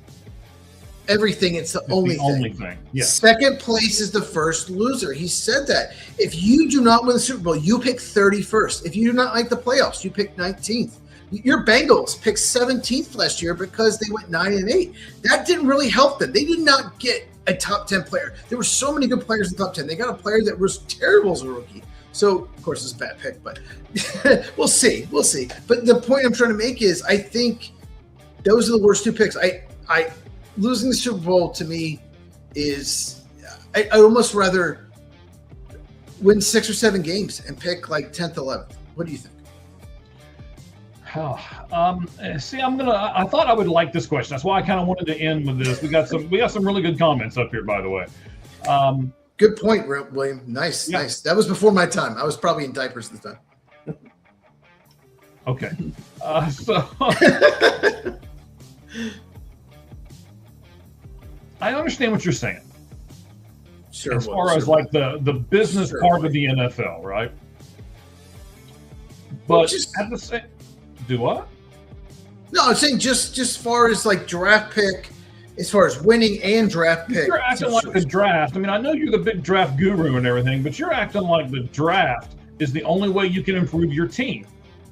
everything. It's the only thing. Yeah. Second place is the first loser. He said that. If you do not win the Super Bowl, you pick 31st. If you do not make the playoffs, you pick 19th. Your Bengals picked 17th last year because they went 9-8. That didn't really help them. They did not get a top 10 player. There were so many good players in the top 10. They got a player that was terrible as a rookie. So, of course, it's a bad pick, but we'll see. We'll see. But the point I'm trying to make is I think those are the worst two picks. I losing the Super Bowl to me is I almost rather win 6 or 7 games and pick like 10th, 11th. What do you think? I thought I would like this question. That's why I kind of wanted to end with this. We got some really good comments up here, by the way. Good point, William. Nice. That was before my time. I was probably in diapers at the time. Okay. I understand what you're saying. Sure. As far as like the business part of the NFL, right? But at the same, do what? No, I'm saying just far as like draft pick, as far as winning and draft pick. You're acting like the draft. I mean, I know you're the big draft guru and everything, but you're acting like the draft is the only way you can improve your team,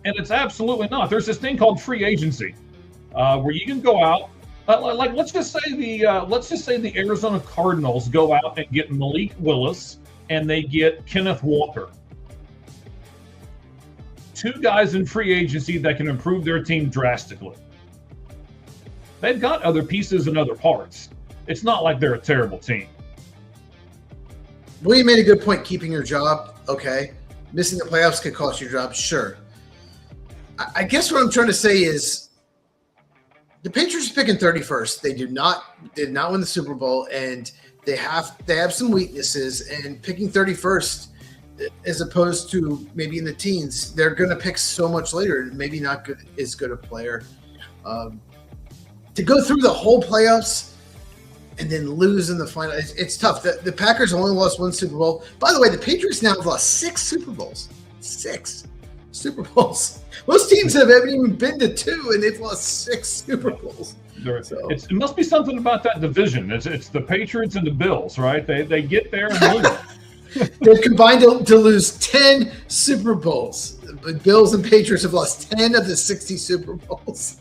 and it's absolutely not. There's this thing called free agency, where you can go out. Like let's just say the Arizona Cardinals go out and get Malik Willis and they get Kenneth Walker. 2 guys in free agency that can improve their team drastically. They've got other pieces and other parts. It's not like they're a terrible team. William made a good point. Keeping your job, okay. Missing the playoffs could cost your job, sure. I guess what I'm trying to say is, the Patriots are picking 31st. They did not win the Super Bowl, and they have some weaknesses. And picking 31st, as opposed to maybe in the teens, they're going to pick so much later. Maybe not as good a player. To go through the whole playoffs and then lose in the final, it's tough. The Packers only lost 1 Super Bowl. By the way, the Patriots now have lost 6 Super Bowls. 6 Super Bowls. Most teams haven't even been to 2, and they've lost 6 Super Bowls. So. It must be something about that division. It's the Patriots and the Bills, right? They get there and lose. They've combined to lose 10 Super Bowls. But Bills and Patriots have lost 10 of the 60 Super Bowls.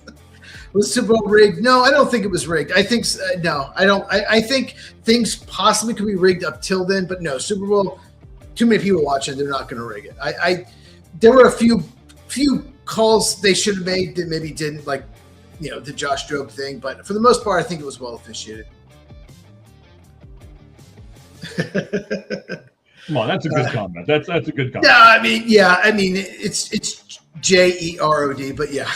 Was Super Bowl rigged? No, I don't think it was rigged. I think no, I don't. I think things possibly could be rigged up till then, but no, Super Bowl. Too many people watching. They're not going to rig it. There were a few calls they should have made that maybe didn't, like, the Josh Jobe thing, but for the most part, I think it was well officiated. Come on, that's a good comment. That's a good comment. I mean, it's Jerod, but yeah,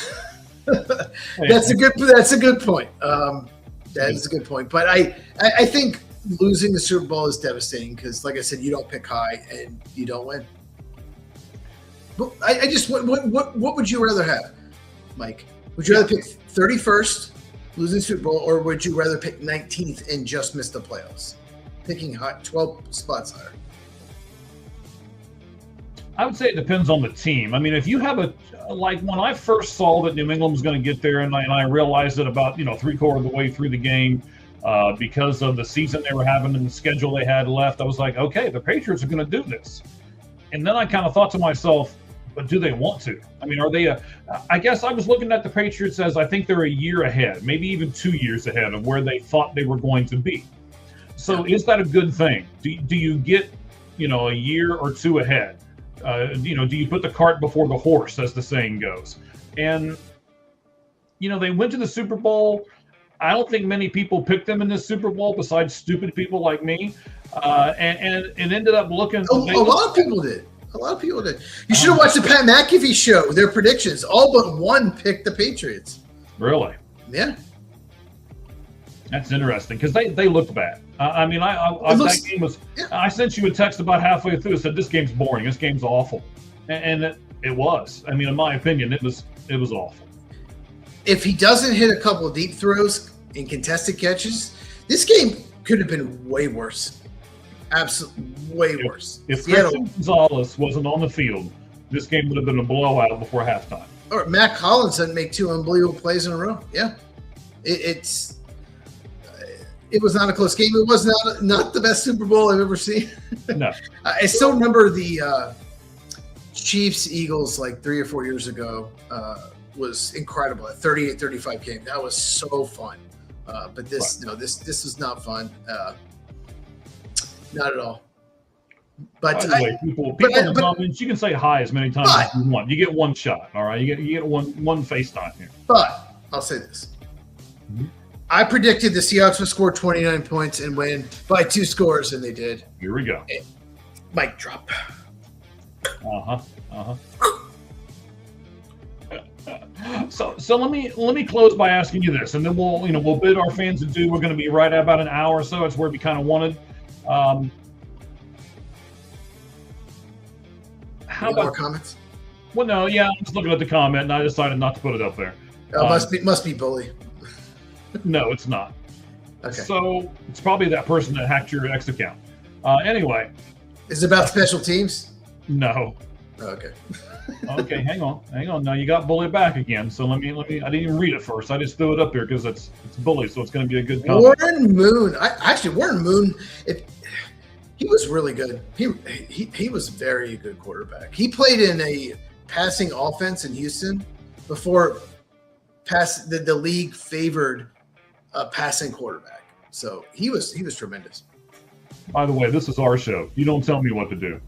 that's a good point. That is a good point. But I think losing the Super Bowl is devastating because, like I said, you don't pick high and you don't win. But I just what would you rather have, Mike? Would you rather pick 31st, losing the Super Bowl, or would you rather pick 19th and just miss the playoffs, picking high, 12 spots higher? I would say it depends on the team. I mean, if you have like when I first saw that New England was going to get there, and I realized it about 3/4 of the way through the game because of the season they were having and the schedule they had left, I was like, okay, the Patriots are going to do this. And then I kind of thought to myself, but do they want to? I mean, are they I guess I was looking at the Patriots as I think they're a year ahead, maybe even 2 years ahead of where they thought they were going to be. So is that a good thing? Do you get, a year or two ahead? Do you put the cart before the horse, as the saying goes? And, they went to the Super Bowl. I don't think many people picked them in this Super Bowl besides stupid people like me. And it ended up looking. A lot of people did. A lot of people did. You should have watched the Pat McAfee show. Their predictions, all but one picked the Patriots. Really? Yeah. That's interesting because they looked bad. That game was. Yeah. I sent you a text about halfway through. Said this game's boring. This game's awful, and it was. I mean, in my opinion, it was awful. If he doesn't hit a couple of deep throws and contested catches, this game could have been way worse. Absolutely, way worse. If Gonzalez wasn't on the field, this game would have been a blowout before halftime. Or Matt Collins didn't make 2 unbelievable plays in a row. Yeah, it was not a close game. It was not the best Super Bowl I've ever seen. No, I still remember the Chiefs Eagles like 3 or 4 years ago. Was incredible. A 38-35 game. That was so fun. But this was not fun. Not at all. But by the way, people in the comments, you can say hi as many times as you want. You get one shot. All right, you get one FaceTime here. But I'll say this: I predicted the Seahawks would score 29 points and win by 2 scores, and they did. Here we go. Mic drop. So let me close by asking you this, and then we'll bid our fans adieu. We're going to be right at about an hour or so. It's where we kind of wanted. How about more comments? Well, no, yeah, I'm just looking at the comment, and I decided not to put it up there. Must be bully. No, it's not. Okay. So it's probably that person that hacked your X account. Anyway. Is it about special teams? No. Okay. Okay, hang on. Now you got bully back again. So let me. I didn't even read it first. I just threw it up here because it's bully, so it's going to be a good comment. Warren Moon. Warren Moon. He was really good. He was very good quarterback. He played in a passing offense in Houston before the league favored a passing quarterback. So he was tremendous. By the way, this is our show. You don't tell me what to do.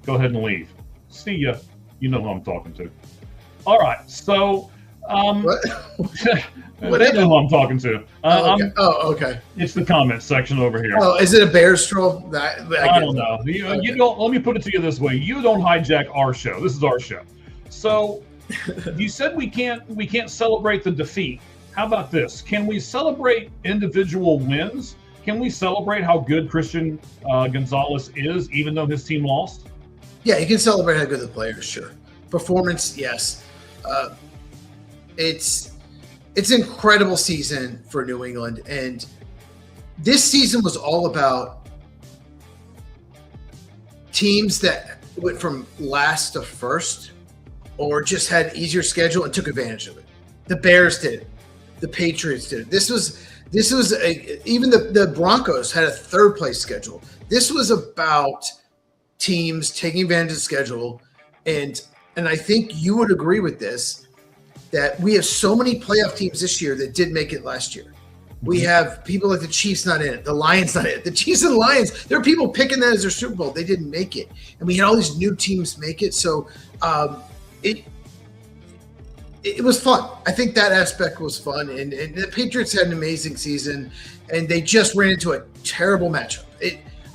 Go ahead and leave. See ya. You know who I'm talking to. All right. So, what? They know who I'm talking to. Okay. It's the comments section over here. Oh, is it a Bears troll? I don't know. You don't. Let me put it to you this way: you don't hijack our show. This is our show. So, you said we can't celebrate the defeat. How about this? Can we celebrate individual wins? Can we celebrate how good Christian Gonzalez is, even though his team lost? Yeah, you can celebrate how good the players, sure. Performance, yes. It's an incredible season for New England, and this season was all about teams that went from last to first or just had an easier schedule and took advantage of it. The Bears did it. The Patriots did it. This was even the Broncos had a third place schedule. This was about teams taking advantage of the schedule, and I think you would agree with this, that we have so many playoff teams this year that did make it last year. We have people like the Chiefs not in it, the Lions not in it. The Chiefs and Lions, there are people picking that as their Super Bowl. They didn't make it, and we had all these new teams make it. So it was fun. I think that aspect was fun, and the Patriots had an amazing season, and they just ran into a terrible matchup.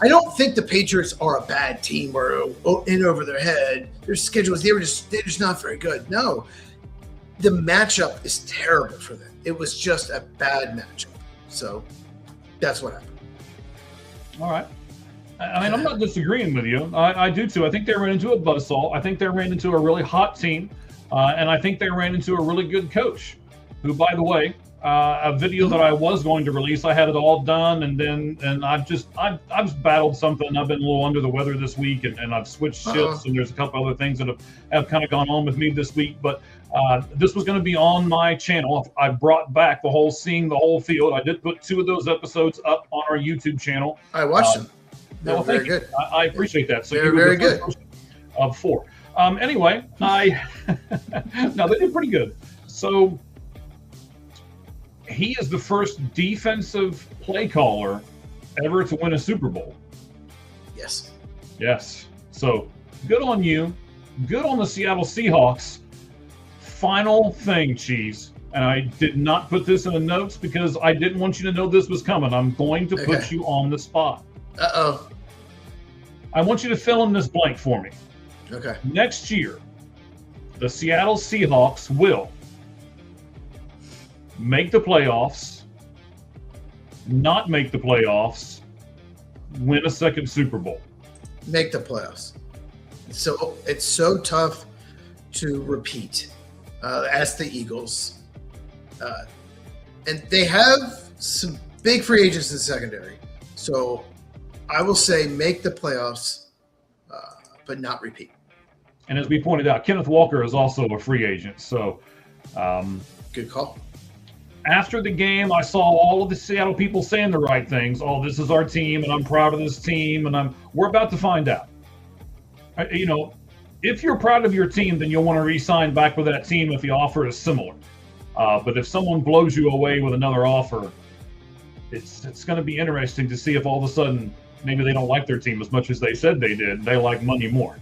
I don't think the Patriots are a bad team or in over their head. Their schedules, they're just not very good. No, the matchup is terrible for them. It was just a bad matchup. So that's what happened. All right. I mean, I'm not disagreeing with you. I do too. I think they ran into a buzzsaw. I think they ran into a really hot team. And I think they ran into a really good coach who, by the way, a video that I was going to release, I had it all done, and I've battled something. I've been a little under the weather this week, and I've switched shifts, and there's a couple other things that have kind of gone on with me this week. But this was going to be on my channel. I brought back seeing the whole field. I did put 2 of those episodes up on our YouTube channel. I watched them. Well, very good. I appreciate that. So very good. Of 4. Anyway, no, they did pretty good. So he is the first defensive play caller ever to win a Super Bowl. Yes. Yes. So good on you. Good on the Seattle Seahawks. Final thing, Cheese. And I did not put this in the notes because I didn't want you to know this was coming. I'm going to put you on the spot. Uh-oh. I want you to fill in this blank for me. Okay. Next year, the Seattle Seahawks will make the playoffs, not make the playoffs, win a second Super Bowl. Make the playoffs. So it's so tough to repeat. Ask the Eagles. And they have some big free agents in the secondary. So I will say make the playoffs, but not repeat. And as we pointed out, Kenneth Walker is also a free agent. So good call. After the game, I saw all of the Seattle people saying the right things. Oh, this is our team, and I'm proud of this team, and we're about to find out. You know, if you're proud of your team, then you'll want to re-sign back with that team if the offer is similar. But if someone blows you away with another offer, it's going to be interesting to see if all of a sudden maybe they don't like their team as much as they said they did. They like money more.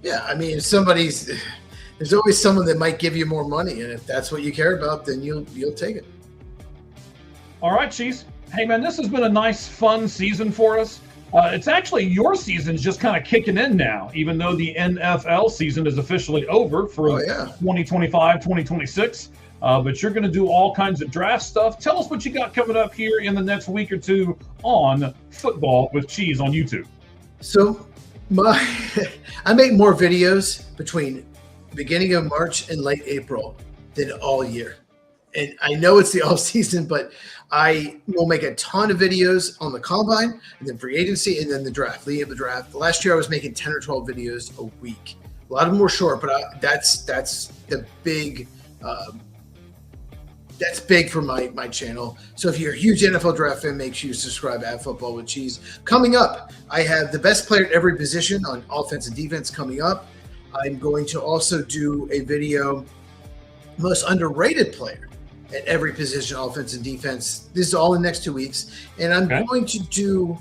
Yeah, I mean, there's always someone that might give you more money, and if that's what you care about, then you'll take it. All right, Cheese. Hey, man, this has been a nice, fun season for us. It's actually your season's just kind of kicking in now, even though the NFL season is officially over for 2025, 2026. But you're going to do all kinds of draft stuff. Tell us what you got coming up here in the next week or two on Football with Cheese on YouTube. So I make more videos between beginning of March and late April than all year. And I know it's the off season, but I will make a ton of videos on the combine and then free agency and then the draft, leading up the draft. Last year I was making 10 or 12 videos a week. A lot of them were short, but that's the big that's big for my channel. So if you're a huge NFL draft fan, make sure you subscribe at Football with Cheese. Coming up, I have the best player at every position on offense and defense coming up. I'm going to also do a video, most underrated player at every position, offense and defense. This is all in the next 2 weeks. And I'm going to do,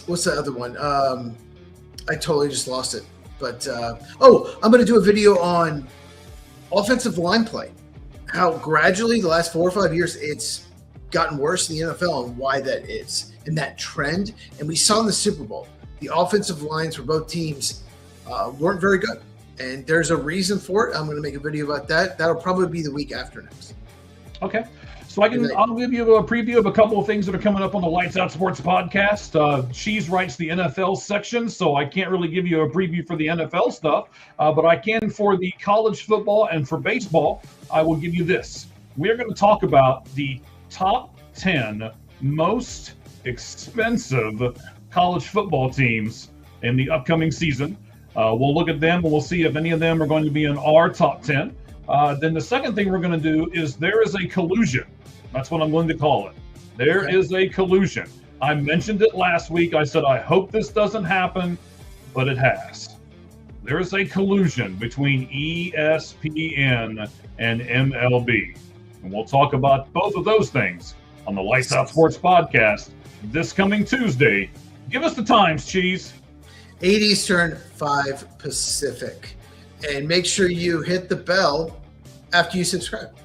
what's the other one? I totally just lost it. But, I'm going to do a video on offensive line play. How gradually the last 4 or 5 years it's gotten worse in the NFL and why that is. And that trend. And we saw in the Super Bowl, the offensive lines for both teams weren't very good. And there's a reason for it. I'm going to make a video about that. That'll probably be the week after next. Okay. So I'll give you a preview of a couple of things that are coming up on the Lights Out Sports podcast. Cheese writes the NFL section, so I can't really give you a preview for the NFL stuff, but I can for the college football and for baseball. I will give you this. We're going to talk about the top 10 most expensive college football teams in the upcoming season. We'll look at them and we'll see if any of them are going to be in our top 10. Then the second thing we're going to do is there is a collusion. That's what I'm going to call it. There is a collusion. I mentioned it last week. I said, I hope this doesn't happen, but it has. There is a collusion between ESPN and MLB. And we'll talk about both of those things on the Lights Out Sports podcast this coming Tuesday. Give us the times, Cheese. 8 Eastern, 5 Pacific. And make sure you hit the bell after you subscribe.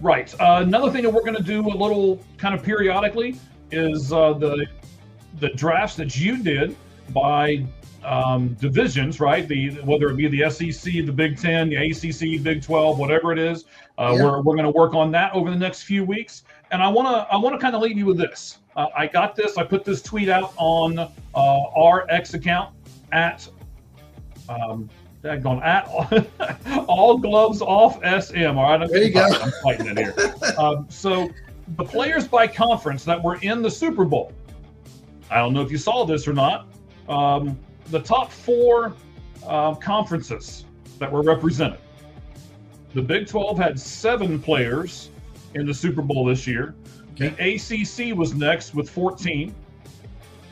Right. Another thing that we're going to do a little kind of periodically is the drafts that you did by divisions, right? Whether it be the SEC, the Big Ten, the ACC, Big 12, whatever it is. We're going to work on that over the next few weeks. And I want to kind of leave you with this. I got this. I put this tweet out on our X account at All Gloves Off SM. All right, there you go. I'm fighting it here. So the players by conference that were in the Super Bowl. I don't know if you saw this or not. The top 4 conferences that were represented. The Big 12 had 7 players in the Super Bowl this year. The ACC was next with 14.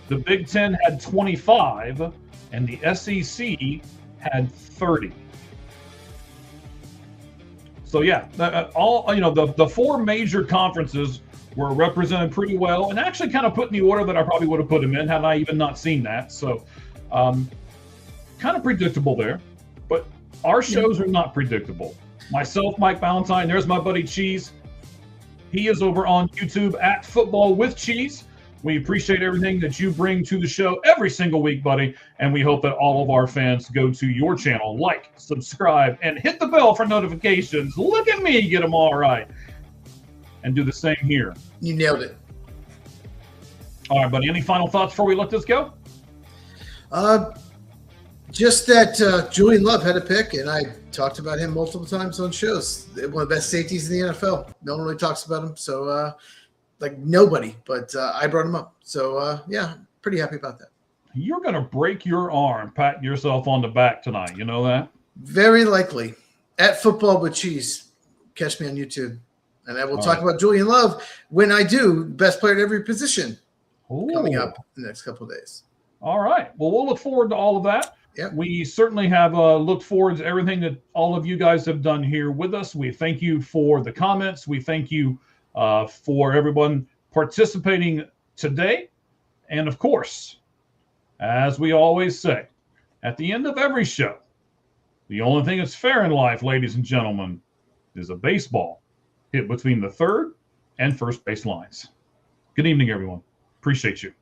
The Big 10 had 25. and the SEC had 30. So yeah, the four major conferences were represented pretty well, and actually kind of put in the order that I probably would have put them in had I even not seen that. So kind of predictable there, but our shows are not predictable. Myself, Mike Valentine, there's my buddy Cheese. He is over on YouTube at Football with Cheese. We appreciate everything that you bring to the show every single week, buddy, and we hope that all of our fans go to your channel, like, subscribe, and hit the bell for notifications. Look at me, get them all right. And do the same here. You nailed it. All right, buddy, any final thoughts before we let this go? Just that Julian Love had a pick, and I talked about him multiple times on shows. One of the best safeties in the NFL. No one really talks about him, so like nobody. But I brought him up, so yeah, pretty happy about that. You're gonna break your arm patting yourself on the back tonight. You know that? Very likely. At Football with Cheese, catch me on YouTube, and I will talk about Julian Love when I do best player at every position coming up in the next couple of days. All right. Well, we'll look forward to all of that. Yep. We certainly have looked forward to everything that all of you guys have done here with us. We thank you for the comments. We thank you for everyone participating today. And of course, as we always say, at the end of every show, the only thing that's fair in life, ladies and gentlemen, is a baseball hit between the third and first base lines. Good evening, everyone. Appreciate you.